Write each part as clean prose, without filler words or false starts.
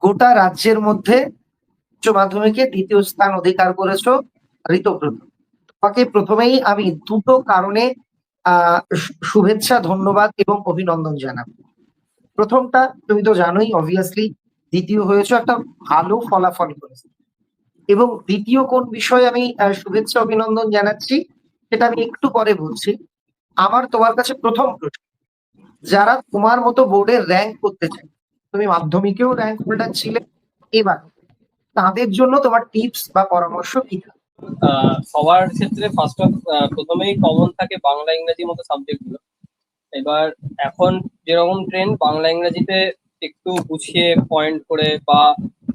গোটা রাজ্যের মধ্যে উচ্চ মাধ্যমিকে দ্বিতীয় স্থান অধিকার করেছো ঋতব্রত। তোমাকে প্রথমেই আমি দুটো কারণে শুভেচ্ছা, ধন্যবাদ এবং অভিনন্দন জানাবো। প্রথমটা, তুমি তো জানোই অবভিয়াসলি দ্বিতীয় হয়েছে, একটা ভালো ফলাফল করেছে। এবং দ্বিতীয় কোন বিষয়ে আমি শুভেচ্ছা অভিনন্দন জানাচ্ছি সেটা আমি একটু পরে বলছি। আমার তোমার কাছে প্রথম প্রশ্ন, যারা তোমার মতো বোর্ডের র্যাঙ্ক করতে চায়, তুমি মাধ্যমিকেও র্যাঙ্ক হোল্ডার ছিলে, এবার তাদের জন্য তোমার টিপস বা পরামর্শ কি? সবার ক্ষেত্রে প্রথমেই কমন থাকে বাংলা ইংরেজি মতো সাবজেক্ট গুলো। এবার এখন যেরকম ট্রেন্ড, বাংলা ইংরেজিতে একটু গুছিয়ে পয়েন্ট করে, বা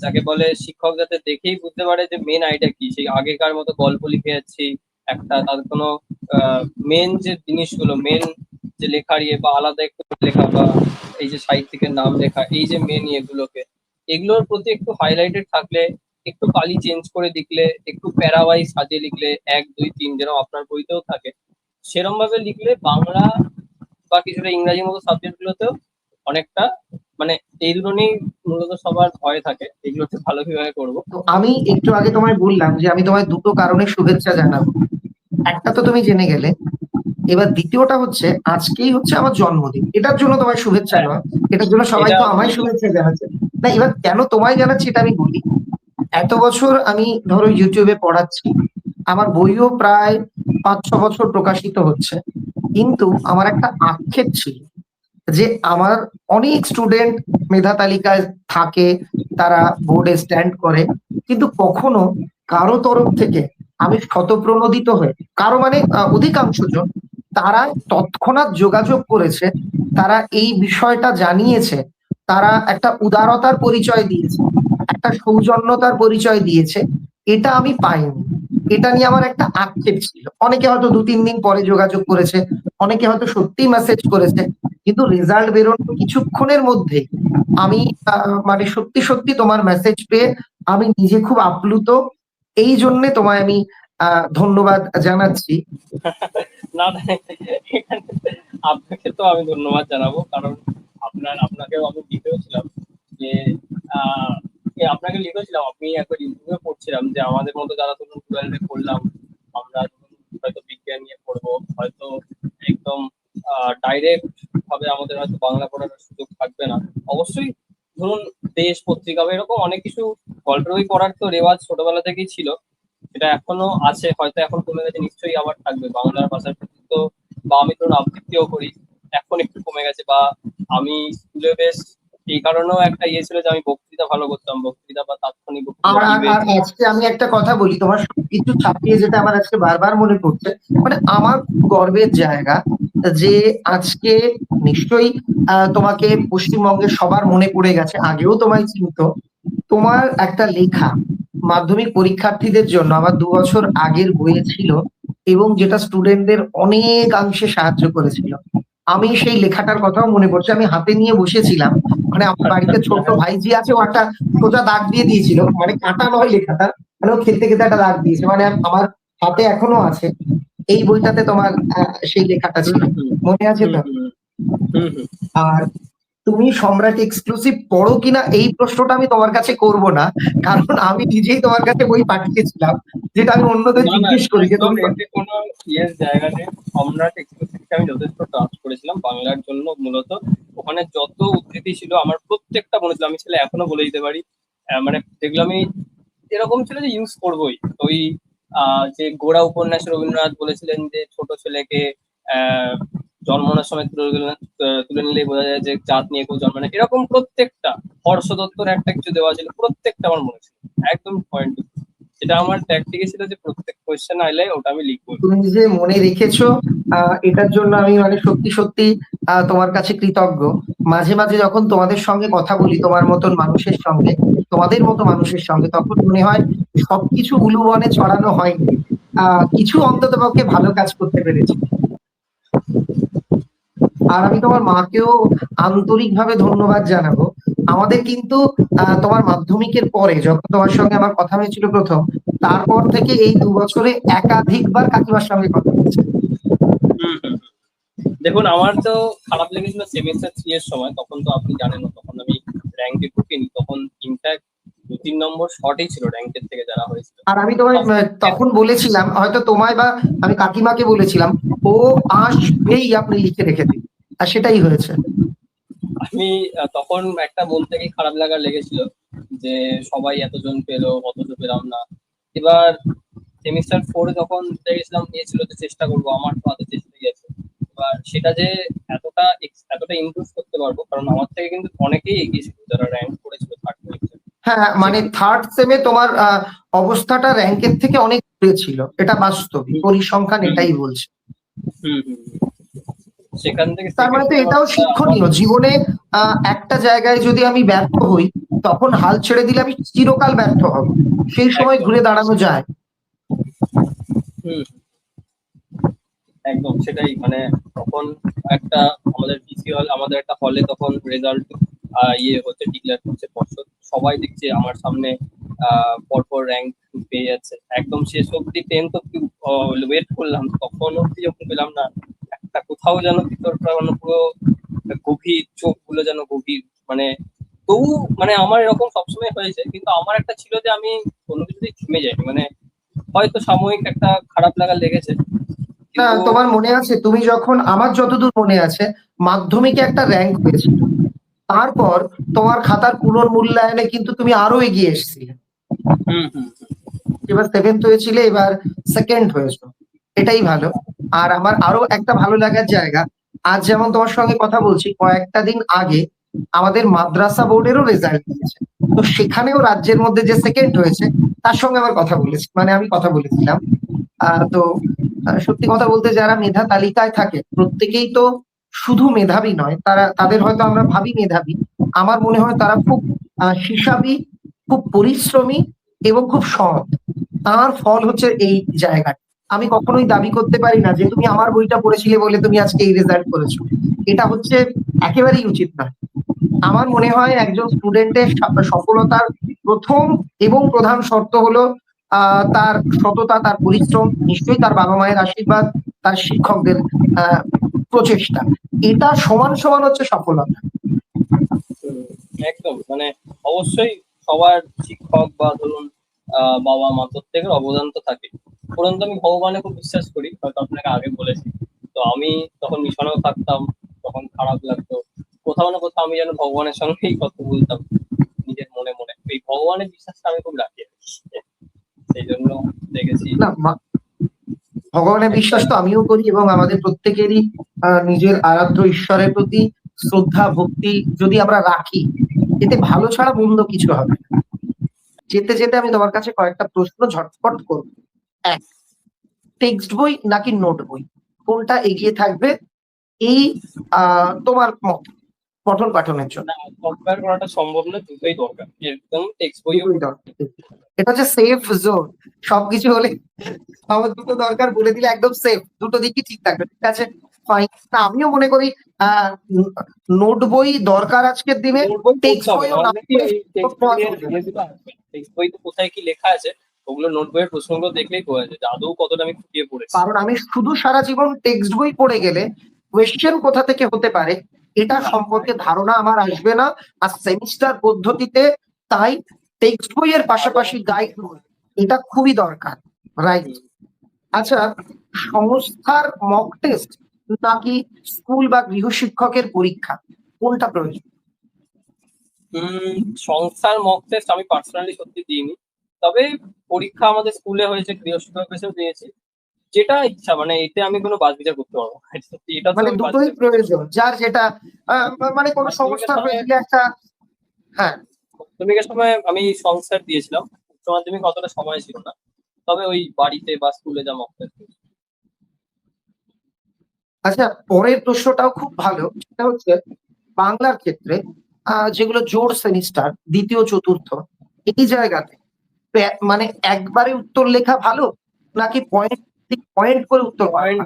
যাকে বলে শিক্ষক যাতে দেখেই বুঝতে পারে যে মেন আইডিয়া কি, সেই আগেকার মতো গল্প লিখে যাচ্ছি একটা, তাদের কোনো মেন যে জিনিসগুলো, মেন যে লেখার ইয়ে বা আলাদা একটু লেখা, বা এই যে সাহিত্যিকের নাম লেখা, এই যে মেন ইয়েগুলোকে, এগুলোর প্রতি একটু হাইলাইটেড থাকলে, একটু কালি চেঞ্জ করে লিখলে, একটু প্যারাওয়াইজ সাজিয়ে লিখলে, 1 2 3 যেন আপনার বইতেও থাকে, সেরকম ভাবে লিখলে বাংলা বা কিছুটা ইংরাজি মতো সাবজেক্ট গুলোতেও অনেকটা, মানে এই দুটো নিয়েই মূলত সবার ভয় থাকে, এগুলোতে ভালো কিভাবে করবো। তো আমি একটু আগে তোমায় বললাম যে আমি তোমায় দুটো কারণে শুভেচ্ছা জানাবো। একটা তো তুমি জেনে গেলে, এবার দ্বিতীয়টা হচ্ছে আজকেই হচ্ছে আমার জন্মদিন। এটার জন্য তোমায় শুভেচ্ছা নয়, এটার জন্য সবাই তো আমায় শুভেচ্ছা জানাচ্ছে। না, এবার কেন তোমায় জানাচ্ছি এটা আমি বলি। এত বছর আমি ধরো ইউটিউবে পড়াচ্ছি, আমার বইও প্রায় 5-6 বছর প্রকাশিত হচ্ছে, কিন্তু আমার একটা আক্ষেপ ছিল যে আমার অনেক স্টুডেন্ট মেধা তালিকায় থাকে, তারা বোর্ডে স্ট্যান্ড করে, কিন্তু কখনো কারো তরফ থেকে আমি শতপ্রণোদিত হয়ে, কারো মানে অধিকাংশ জন তারা তৎক্ষণাৎ যোগাযোগ করেছে, তারা এই বিষয়টা জানিয়েছে, তারা একটা উদারতার পরিচয় দিয়েছে, একটা সৌজন্যতার পরিচয় দিয়েছে, এটা আমি পাইনি। এটা নিয়ে আমার একটা আক্ষেপ ছিল। অনেকে হয়তো 2-3 দিন পরে যোগাযোগ করেছে, অনেকে হয়তো সত্যি মেসেজ করেছে, কিন্তু রেজাল্ট বেরোনোর কিছুক্ষণের মধ্যে আমি মানে সত্যি সত্যি তোমার মেসেজ পেয়ে আমি নিজে খুব আপ্লুত। এই জন্যে তোমায় আমি ধন্যবাদ জানাচ্ছি। না, আপনাকে তো আমি ধন্যবাদ জানাবো, কারণ আপনাকেও আমি লিখেওছিলাম যে আপনাকে লিখেছিলাম, আপনি একবার ইউটিউবে পড়ছিলাম যে আমাদের মতো যারা ধরুন 12-এ পড়লাম, আমরা হয়তো বিজ্ঞান নিয়ে পড়বো, হয়তো একদম ডাইরেক্ট ভাবে আমাদের হয়তো বাংলা পড়ার সুযোগ থাকবে না। অবশ্যই ধরুন দেশ পত্রিকা বা এরকম অনেক কিছু গল্পের বই পড়ার তো রেওয়াজ ছোটবেলা থেকেই ছিল, এটা এখনো আছে, হয়তো এখন কমে গেছে, নিশ্চয়ই আবার থাকবে। বাংলার ভাষার প্রতি তো, বা আমি ধরুন আবৃত্তিও করি, এখন একটু কমে গেছে। বা আমি স্কুলে বেশ এই কারণেও একটা ইয়ে ছিল যে আমি বক্তৃতা ভালো করতাম, বক্তৃতা বা তাৎক্ষণিক আজকে আমি একটা কথা বলি, তোমার সবকিছু ছাপিয়ে যেটা আমার আজকে বারবার মনে পড়ছে, মানে আমার গর্বের জায়গা যে আজকে নিশ্চয়ই তোমাকে পশ্চিমবঙ্গের সবার মনে পড়ে গেছে, আগেও তোমায় চিনতো। তোমার একটা লেখা মাধ্যমিক পরীক্ষার্থীদের জন্য আমার 2 বছর আগের বইয়ে ছিল, এবং যেটা স্টুডেন্টদের অনেকাংশে সাহায্য করেছিল। আমি সেই লেখাটার কথাও মনে পড়ছে, আমি হাতে নিয়ে বসেছিলাম, মানে আমার বাড়িতে ছোট্ট ভাইজি আছে, ও একটা সোজা দাগ দিয়ে দিয়েছিল, মানে কাটা নয় লেখাটা, মানে ও খেলতে খেলতে একটা দাগ দিয়েছে, মানে আমার হাতে এখনো আছে। এই বইটাতে তোমার সেই লেখাটা ছিল, মনে আছে তো? আর তুমি সম্রাট এক্সক্লুসিভ পড়ো কিনা এই প্রশ্নটা আমি তোমার কাছে করব না, কারণ আমি নিজেই তোমার কাছে বই পাঠিয়েছিলাম, যেটা আমি অন্যদের জিজ্ঞেস করি যে তুমি কোনো জায়গা নেই। সম্রাট এক্সক্লুসিভকে আমি যথেষ্ট ট্রাস্ট করেছিলাম বাংলার জন্য মূলত। ওখানে যত উদ্ধৃতি ছিল আমার প্রত্যেকটা মনে ছিল, আমি ছেলে এখনো বলে দিতে পারি, মানে যেগুলো আমি এরকম ছিল যে ইউজ করবোই। ওই যে গোড়া উপন্যাসে রবীন্দ্রনাথ বলেছিলেন যে ছোট ছেলেকে জন্মানোর সময় তুলে নিলেই বোঝা যায় যে জাত নিয়ে কেউ জন্ম নেয়, এরকম প্রত্যেকটা। হর্ষ দত্তর একটা কিছু দেওয়া ছিল, প্রত্যেকটা আমার মনে ছিল একদম পয়েন্ট। এটা আমার ট্যাকটিকে ছিল যে প্রত্যেক কোয়েশ্চেন আইলে ওটা আমি লিখবো। তুমি যে মনে রেখেছো এটার জন্য আমি মানে সত্যি সত্যি তোমার কাছে কৃতজ্ঞ। মাঝে মাঝে যখন তোমাদের সঙ্গে কথা বলি, তোমার মতন মানুষের সঙ্গে, তোমাদের মতো মানুষের সঙ্গে, তখন মনে হয় সবকিছু উলুবনে ছড়ানো হয়নি, কিছু অন্তত পক্ষে ভালো কাজ করতে পেরেছি। আর আমি তোমার মাকেও আন্তরিকভাবে ধন্যবাদ জানাবো। আমাদের কিন্তু তোমার মাধ্যমিকের পরে যখন তোমার সঙ্গে আমার কথা হয়েছিল প্রথম, তারপর থেকে এই 2 বছরে একাধিকবার কাকিমার সঙ্গে কথা হয়েছে। দেখুন, আমার তো খারাপ লেগেছিল সেমিস্টার 3 এর সময়, তখন তো আপনি জানেন তখন আমি র্যাঙ্কে ঢুকিনি, তখন 3টা 2-3 নম্বর শর্টেই ছিল র্যাঙ্কের থেকে যারা হয়েছিল। আর আমি তোমায় তখন বলেছিলাম, হয়তো তোমায় বা আমি কাকিমাকে বলেছিলাম, ও আসবেই, আপনি লিখে রেখে দিন, আর সেটাই হয়েছে। আমি তখন একটা মন থেকে খারাপ লাগা লেগেছিল যে সবাই এতজন পেলো অথচ পেলাম না। এবার সেমিস্টার 4 যখন গেছিলাম নিয়েছিল যে চেষ্টা করবো, আমার তো হাতে চেষ্টাই আছে। এবার সেটা যে এতটা ইমপ্রুভ করতে পারবো, কারণ আমার থেকে কিন্তু অনেকেই এগিয়ে ছিল যারা র্যাঙ্ক করেছিল থার্ড সেমিস্টার। হ্যাঁ, মানে থার্ড সেমে তোমার অবস্থাটা র্যাঙ্কের থেকে অনেক দূরে ছিল, এটা বাস্তবিক পরিসংখ্যান এটাই বলছে। হুম হুম সেখান থেকে তার মানে তো এটাও শিক্ষণীয় জীবনে, একটা জায়গায় যদি আমি ব্যর্থ হই, তখন হাল ছেড়ে দিলে আমি চিরকাল ব্যর্থ হব, সেই সময় ঘুরে দাঁড়ানো যায়। হুম একদম সেটাই, মানে তখন একটা আমাদের পিসি হল, আমাদের একটা হলে তখন রেজাল্ট হচ্ছে, ডিক্লেয়ার করছে পর্ষদ, সবাই দেখছে আমার সামনে পরপর র্যাঙ্ক পেয়ে যাচ্ছে। একদম শেষ অব্দি 10th অব্দি ওয়েট করলাম, তখন অব্দি যখন পেলাম না, একটা কোথাও যেন ভিতরটা মানে পুরো গভীর, চোখগুলো যেন গভীর, মানে তবু মানে আমার এরকম সবসময় হয়েছে, কিন্তু আমার একটা ছিল যে আমি কোনো কিছুতেই থেমে যাইনি, মানে হয়তো সাময়িক একটা খারাপ লাগা লেগেছে না, কিন্তু তোমার মনে আছে তুমি যখন, আমার যতদূর মনে আছে, মাধ্যমিকে একটা র্যাঙ্ক হয়েছিল, তারপর তোমার খাতার পুনর্মূল্যায়নে কিন্তু তুমি আরো এগিয়ে এসেছিলে। হুম হুম এবার সেভেন্থ হয়েছিলে, এবার সেকেন্ড হয়েছো, এটাই ভালো। আর আমার আরো একটা ভালো লাগার জায়গা, আজ যেমন তোমার সঙ্গে কথা বলছি, কয়েকটা দিন আগে আমাদের মাদ্রাসা বোর্ডেরও রেজাল্ট দিয়েছে, তো সেখানেও রাজ্যের মধ্যে যে সেকেন্ড হয়েছে তার সঙ্গে আমার কথা বলেছি, মানে আমি কথা বলেছিলাম। তো সত্যি কথা বলতে, যারা মেধা তালিকায় থাকে প্রত্যেকেই তো শুধু মেধাবী নয়, তাদের হয়তো আমরা ভাবি মেধাবী, আমার মনে হয় তারা খুব হিসাবী, খুব পরিশ্রমী এবং খুব সৎ। তার ফল হচ্ছে এই জায়গাটা। আমি কখনোই দাবি করতে পারি না যে তুমি আমার বইটা পড়েছিলে বলে তুমি আজকে এই রেজাল্ট করেছো, এটা হচ্ছে একেবারেই উচিত নয়। আমার মনে হয় একজন স্টুডেন্টের সফলতার প্রথম এবং প্রধান শর্ত হলো তার সততা, তার পরিশ্রম, নিশ্চয়ই তার বাবা মায়ের আশীর্বাদ, তার শিক্ষকদের আহ প্রচেষ্টা, এটা সমান সমান হচ্ছে সফলতা। একদম, মানে অবশ্যই সবার শিক্ষক বা ধরুন বাবা মা প্রত্যেকের অবদান তো থাকে। উপরন্তু আমি ভগবানে খুব বিশ্বাস করি, হয়তো আপনাকে আগে বলেছি। তো আমি তখন মিশনেও থাকতাম, তখন খারাপ লাগতো, কোথাও না কোথাও আমি যেন ভগবানের সঙ্গেই কথা বলতাম নিজের মনে মনে। এই ভগবানের বিশ্বাসটা আমি খুব রাখি, সেই জন্য দেখেছি না, ভগবানের বিশ্বাস তো আমিও করি, এবং আমাদের প্রত্যেকেরই নিজের আরাধ্য ঈশ্বরের প্রতি শ্রদ্ধা ভক্তি যদি আমরা রাখি, এতে ভালো ছাড়া মন্দ কিছু হবে না। যেতে যেতে আমি তোমার কাছে কয়েকটা প্রশ্ন ঝটপট করব। এক, টেক্সট বই নাকি নোট বই, কোনটা এগিয়ে থাকবে এই তোমার মত পঠন পাঠনের জন্য? না, কম্পেয়ার করাটা সম্ভব না, দুটোই দরকার, একদম টেক্সট বইও দুটোই দরকার। এটা হচ্ছে সেফ জোন, সবকিছু হলে আমার দুটো দরকার বলে দিলে একদম সেফ, দুটো দিকই ঠিক থাকবে, ঠিক আছে, ফাইন। না, আমিও মনে করি নোট বই দরকার আজকের দিনে, টেক্সট বইও না পড়ে নোট নেওয়া চলবে না। টেক্সট বই তো কোথায় কি লেখা আছে, ওগুলো নোট বইয়ের প্রশ্নগুলো দেখলেই বোঝা যায় যে আদৌ কতটা আমি খুঁটিয়ে পড়েছি। কারণ আমি শুধু সারা জীবন টেক্সট বই পড়ে গেলে কোয়েশ্চেন কোথা থেকে হতে পারে এটা সম্পর্কে ধারণা আমার আসবে না। আর সেমিস্টার পদ্ধতিতে তাই টেক্সট বইয়ের পাশাপাশি গাইড বই এটা খুবই দরকার, রাইট? আচ্ছা, সংস্থার মক টেস্ট নাকি স্কুল বা গৃহশিক্ষকের পরীক্ষা, কোনটা প্রয়োজন? সংস্থার মক টেস্ট আমি পার্সোনালি সত্যি দিইনি, তবে পরীক্ষা আমাদের স্কুলে হয়েছে, গৃহ শিক্ষক হিসেবেও দিয়েছি, যেটা ইচ্ছা, মানে এতে আমি কোনো বাদ বিচার করতে পারবো না। সত্যি এটা তো মানে আমি বাদ দুটোই বিচার প্রয়োজন, যার যেটা মানে কোনো মাধ্যমিকের সংস্থা সময় হয়ে গেলে একটা। হ্যাঁ, মাধ্যমিকের সময় আমি সংস্থার দিয়েছিলাম, উচ্চ মাধ্যমিক অতটা সময় ছিল না, তবে ওই বাড়িতে বা স্কুলে যা মক টেস্ট। আচ্ছা, পরের প্রশ্নটাও খুব ভালো, সেটা হচ্ছে বাংলার ক্ষেত্রে যেগুলো জোড় সেমিস্টার, দ্বিতীয় চতুর্থ, এই জায়গাতে মানে একবারে উত্তর লেখা ভালো নাকি পয়েন্ট পয়েন্ট করে উত্তর করা পয়েন্ট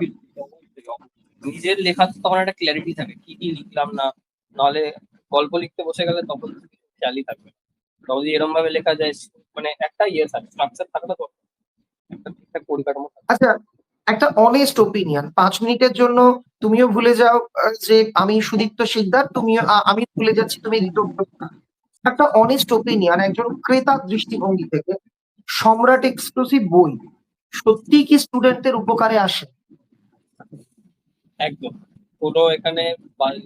ভালো? নিজের লেখা তো তখন একটা ক্ল্যারিটি থাকে, কি কি লিখলাম না, নাহলে গল্প লিখতে বসে গেলে তখন খেয়ালই থাকবে না। তখন যদি এরকম ভাবে লেখা যায়, মানে একটা থাকে, স্ট্রাকচার থাকে, তো একটা ঠিকঠাক পরিকাঠামো থাকে। আচ্ছা, একটা অনেস্ট ওপিনিয়ন 5 মিনিটের জন্য তুমিও ভুলে যাও যে আমি সুদীপ্ত শিকদার, তুমিও আমি ভুলে যাচ্ছি তুমি ঋতব্রত। একটা অনেস্ট ওপিনিয়ন একজন ক্রেতার দৃষ্টিভঙ্গি থেকে, সম্রাট এক্সক্লুসিভ বই সত্যি কি স্টুডেন্টের উপকারে আসে? একদম কোনো এখানে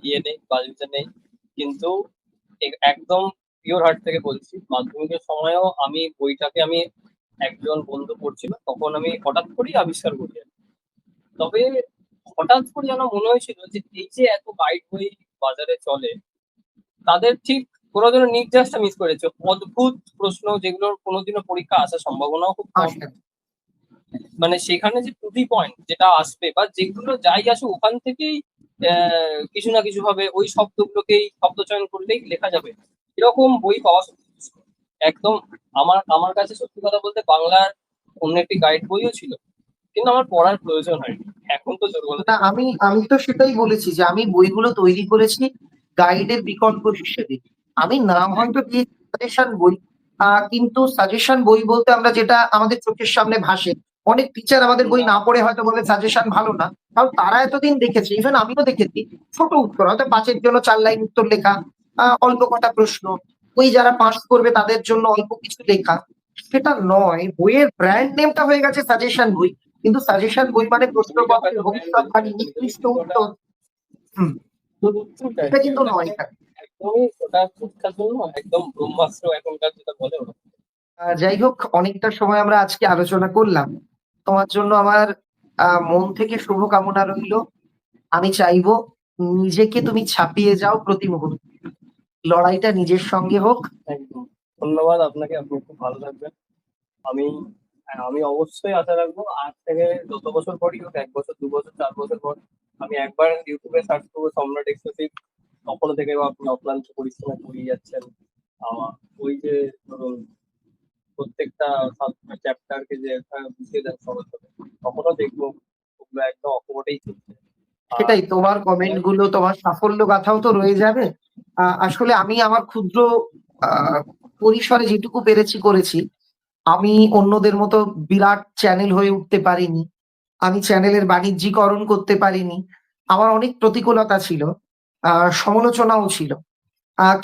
ইয়ে নেই, বাজে নেই, কিন্তু একদম পিওর হার্ট থেকে বলছি, মাধ্যমিকের সময়ও আমি বইটাকে আমি একজন বন্ধু পড়ছিল, তখন আমি হঠাৎ করেই আবিষ্কার করি আর কি। তবে হঠাৎ করে যেন মনে হয়েছিল যে এই যে এত গাইড বই বাজারে চলে, তাদের ঠিক কোনো যেন নির্যাসটা মিস করেছে। অদ্ভুত প্রশ্ন যেগুলোর কোনোদিনও পরীক্ষা আসার সম্ভাবনাও খুব কম, আসে। মানে সেখানে যে টু দি পয়েন্ট যেটা আসবে বা যেগুলো যাই আসে ওখান থেকেই কিছু না কিছু ভাবে ওই শব্দগুলোকেই শব্দ চয়ন করলেই লেখা যাবে, এরকম বই পাওয়া সত্যি দুষ্কর। একদম আমার আমার কাছে সত্যি কথা বলতে বাংলার অন্য একটি গাইড বইও ছিল, কিন্তু আমার পড়ার প্রয়োজন হয়নি। এখন তো দুর্বলতা। না, আমি আমি তো সেটাই বলেছি যে আমি বইগুলো তৈরি করেছি গাইডের বিকল্প হিসেবে। আমি নাম হয়তো দিয়েছি সাজেশন বই, কিন্তু সাজেশন বই বলতে আমরা যেটা আমাদের চোখের সামনে ভাসে, অনেক টিচার আমাদের বই না পড়ে হয়তো বলে সাজেশন ভালো না, কারণ তারা এতদিন দেখেছে, ইভেন আমিও দেখেছি ছোট উত্তর হয়তো 5-এর জন্য 4 লাইন উত্তর লেখা, অল্প কটা প্রশ্ন, ওই যারা পাস করবে তাদের জন্য অল্প কিছু লেখা। সেটা নয়, বইয়ের ব্র্যান্ড নেমটা হয়ে গেছে সাজেশন বই, কিন্তু সাজেশন বই মানে প্রশ্নপত্রের ভবিষ্যৎবাণী, নিকৃষ্ট উত্তর। হুম, উত্তরটা আর এটা কি, কিন্তু ওটা নয় মানে এটা। একদমই ওটা পরীক্ষার জন্য একদম ব্রহ্মাস্ত্র এখনকার যেটা বলে ওটা। যাই হোক, অনেকটা সময় আমরা আজকে আলোচনা করলাম। তোমার জন্য আমার মন থেকে শুভকামনা রইলো। আমি চাইবো নিজেকে তুমি ছাপিয়ে যাও প্রতি মুহূর্তে। লড়াইটা নিজের সঙ্গে হোক। একদম ধন্যবাদ আপনাকে, আপনি খুব ভালো থাকবেন। আমি আমি অবশ্যই আশা রাখবো আজ থেকে যত বছর পরই হোক, 1 বছর 2 বছর 4 বছর পর, আমি একবার ইউটিউবে সার্চ করবো সম্রাট এক্সক্লুসিভ, তখনও থেকে আপনি অক্লান্ত পরিশ্রম করিয়ে যাচ্ছেন। আহ, ওই যে ধরুন প্রত্যেকটা চ্যাপ্টারকে যে বুঝিয়ে দেন সহজ হবে, তখনও দেখবো ওগুলো একদম অকপটেই চলছে। আর সেটাই, তোমার কমেন্ট আমার- গুলো, তোমার সাফল্য গাথাও তো রয়ে যাবে। আসলে আমি আমার ক্ষুদ্র আহ পরিসরে যেটুকু পেরেছি করেছি। আমি অন্যদের মতো বিরাট চ্যানেল হয়ে উঠতে পারিনি। আমি চ্যানেলের বাণিজ্যিকরণ করতে পারিনি। আমার অনেক প্রতিকূলতা ছিল, সমালোচনাও ছিল,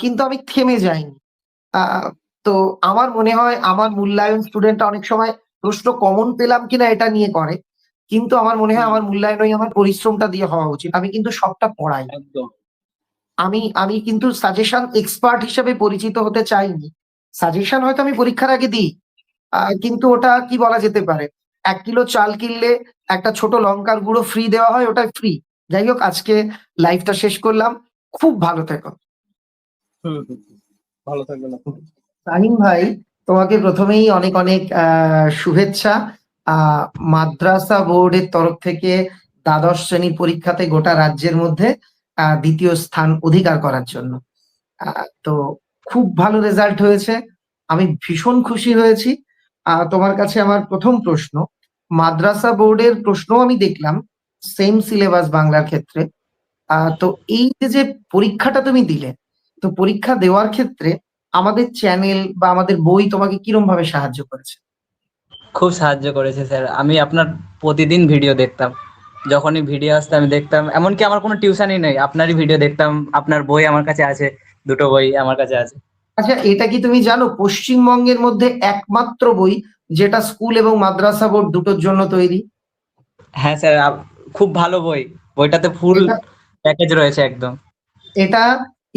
কিন্তু আমি থেমে যাইনি। আহ তো আমার মনে হয় আমার মূল্যায়ন স্টুডেন্টরা অনেক সময় প্রশ্ন কমন পেলাম কিনা এটা নিয়ে করে, কিন্তু আমার মনে হয় হুম, আমার মূল্যায়ন ওই আমার পরিশ্রমটা দিয়ে হওয়া উচিত। আমি কিন্তু সবটা পড়াই। একদম। আমি আমি কিন্তু সাজেশন এক্সপার্ট হিসেবে পরিচিত হতে চাইনি। সাজেশন হয়তো আমি পরীক্ষার আগে দিই, কিন্তু ওটা কি বলা যেতে পারে, 1 কিলো চাল কিনলে একটা ছোট লঙ্কার গুঁড়ো ফ্রি দেওয়া হয়, ওটা ফ্রি। যাই হোক, আজকে লাইভটা শেষ করলাম। খুব ভালো থেকো। হুম হুম হুম। ভালো থাকবেন আপনি। তাহিম ভাই, তোমাকে প্রথমেই অনেক অনেক শুভেচ্ছা। আহ মাদ্রাসা বোর্ডের তরফ থেকে দ্বাদশ শ্রেণী পরীক্ষাতে গোটা রাজ্যের মধ্যে দ্বিতীয় স্থান অধিকার করার জন্য। তো খুব ভালো রেজাল্ট হয়েছে, আমি ভীষণ খুশি হয়েছি। তোমার কাছে আমার প্রথম প্রশ্ন, মাদ্রাসা বোর্ডের প্রশ্ন আমি দেখলাম সেম সিলেবাস বাংলার ক্ষেত্রে। তো এই যে পরীক্ষাটা তুমি দিলে, তো পরীক্ষা দেওয়ার ক্ষেত্রে আমাদের চ্যানেল বা আমাদের বই তোমাকে কিরম ভাবে সাহায্য করেছে? খুব সাহায্য করেছে স্যার। আমি আপনার প্রতিদিন ভিডিও দেখতাম, যখনই ভিডিও আসতো আমি দেখতাম, এমনকি আমার কোনো টিউশনই নেই, আপনারই ভিডিও দেখতাম। আপনার বই আমার কাছে আছে, দুটো বই আমার কাছে আছে। আচ্ছা, এটা কি তুমি জানো পশ্চিমবঙ্গের মধ্যে একমাত্র বই যেটা স্কুল এবং মাদ্রাসা বোর্ড দুটোর জন্য তৈরি? হ্যাঁ স্যার, খুব ভালো বই, বইটাতে ফুল এটা প্যাকেজ রয়েছে একদম। এটা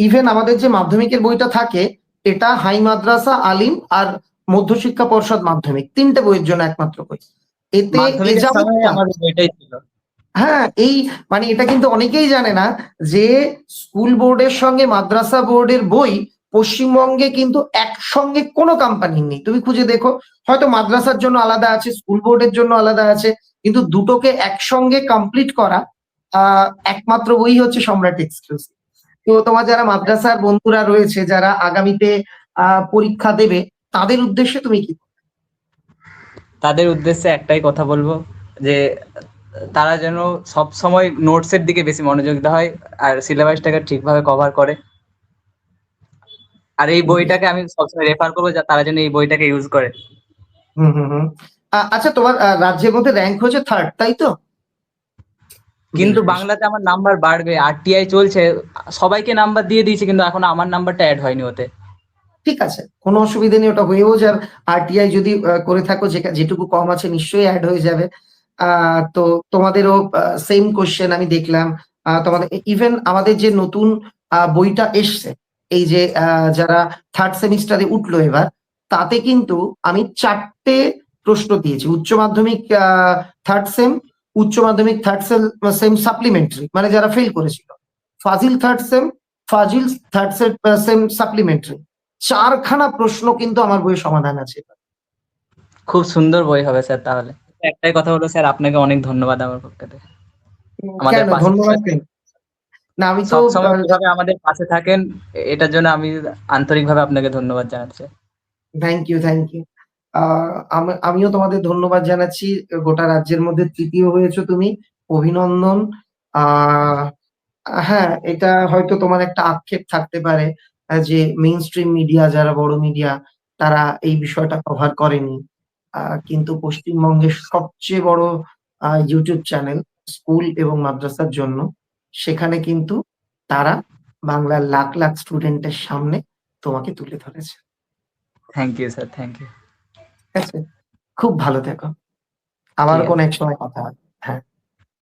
ইভেন আমাদের যে মাধ্যমিকের বইটা থাকে, এটা হাই মাদ্রাসা, আলিম আর মধ্যশিক্ষা পর্ষদ মাধ্যমিক, 3টে বইয়ের জন্য একমাত্র বই। এতে এ মাধ্যমিকের সময় যাবৎকাল, আমার বইটাই ছিল। হ্যাঁ, এই মানে এটা কিন্তু অনেকেই জানে না যে স্কুল বোর্ডের সঙ্গে মাদ্রাসা বোর্ডের বই পশ্চিমবঙ্গে কিন্তু একসঙ্গে কোনো কোম্পানির নেই। তুমি খুঁজে দেখো, হয়তো মাদ্রাসার জন্য আলাদা আছে, স্কুল বোর্ডের জন্য আলাদা আছে, কিন্তু দুটোকে একসঙ্গে কমপ্লিট করা একমাত্র বই হচ্ছে সম্রাট এক্সক্লুসিভ। তো তোমার যারা মাদ্রাসার বন্ধুরা রয়েছে, যারা আগামীতে পরীক্ষা দেবে, তাদের উদ্দেশ্যে তুমি কি বলবে? তাদের উদ্দেশ্যে একটাই কথা বলবো, যে তারা যেন সব সময় নোটসের দিকে বেশি মনোযোগ দেওয়া হয়, আর সিলেবাসটাকে ঠিকভাবে কভার করে। আর এই বইটাকে আমি সবসময় রেফার করবো, যা তারা যেন এই বইটাকে ইউজ করে। হুম, হুম, হুম। আচ্ছা, তোমার রাজ্যের মধ্যে র্যাঙ্ক হয়েছে 3rd, তাই তো? বেশ, কিন্তু বেশ। বাংলাতে আমার নাম্বার বাড়বে, আরটিআই চলছে, সবাইকে নাম্বার দিয়ে দিয়েছে, কিন্তু এখনো আমার নাম্বারটা অ্যাড হয়নি ওতে। ঠিক আছে, কোনো অসুবিধা নেই, ওটা হয়েও যাবে। আরটিআই যদি করে থাকো, যেটুকু কম আছে নিশ্চয়ই অ্যাড হয়ে যাবে। তো তোমাদেরও সেম কোশ্চেন আমি দেখলাম। তোমাদের ইভেন আমাদের যে নতুন বইটা এসছে, এই যে যারা থার্ড সেমিস্টারে উঠলো এবার, তাতে কিন্তু আমি 4টে প্রশ্ন দিয়েছি। উচ্চ মাধ্যমিক থার্ড সেম, উচ্চ মাধ্যমিক থার্ড সেম সাপ্লিমেন্টারি, মানে যারা ফেল করেছিল, ফাজিল থার্ড সেম, ফাজিল থার্ড সেম সাপ্লিমেন্টারি, 4খানা প্রশ্ন কিন্তু আমার বইয়ে সমাধান আছে। খুব সুন্দর বই হবে স্যার। তাহলে একটাই কথা হলো স্যার, আপনাকে অনেক ধন্যবাদ আমার পক্ষ থেকে আমাদের কেন পাশে ধন্যবাদ কেন? না, আমি তো সবসময় যেভাবে আমাদের পাশে থাকেন, এটার জন্য আমি আন্তরিকভাবে আপনাকে ধন্যবাদ জানাচ্ছি। Thank you, thank you. আমিও তোমাদের ধন্যবাদ জানাচ্ছি। গোটা রাজ্যের মধ্যে তৃতীয় হয়েছো তুমি, অভিনন্দন। আহ হ্যাঁ, এটা হয়তো তোমার একটা আক্ষেপ থাকতে পারে যে মেইন স্ট্রিম মিডিয়া, যারা বড় মিডিয়া, তারা এই বিষয়টা কভার করেনি। কিন্তু পশ্চিমবঙ্গের সবচেয়ে বড় ইউটিউব চ্যানেল স্কুল এবং মাদ্রাসার জন্য, সেখানে কিন্তু তারা বাংলার লাখ লাখ স্টুডেন্টের সামনে তোমাকে তুলে ধরেছে। Thank you sir, thank you. ঠিক আছে, খুব ভালো থেকো। আবার ঠিক আছে। কোনো এক সময় কথা হবে। হ্যাঁ।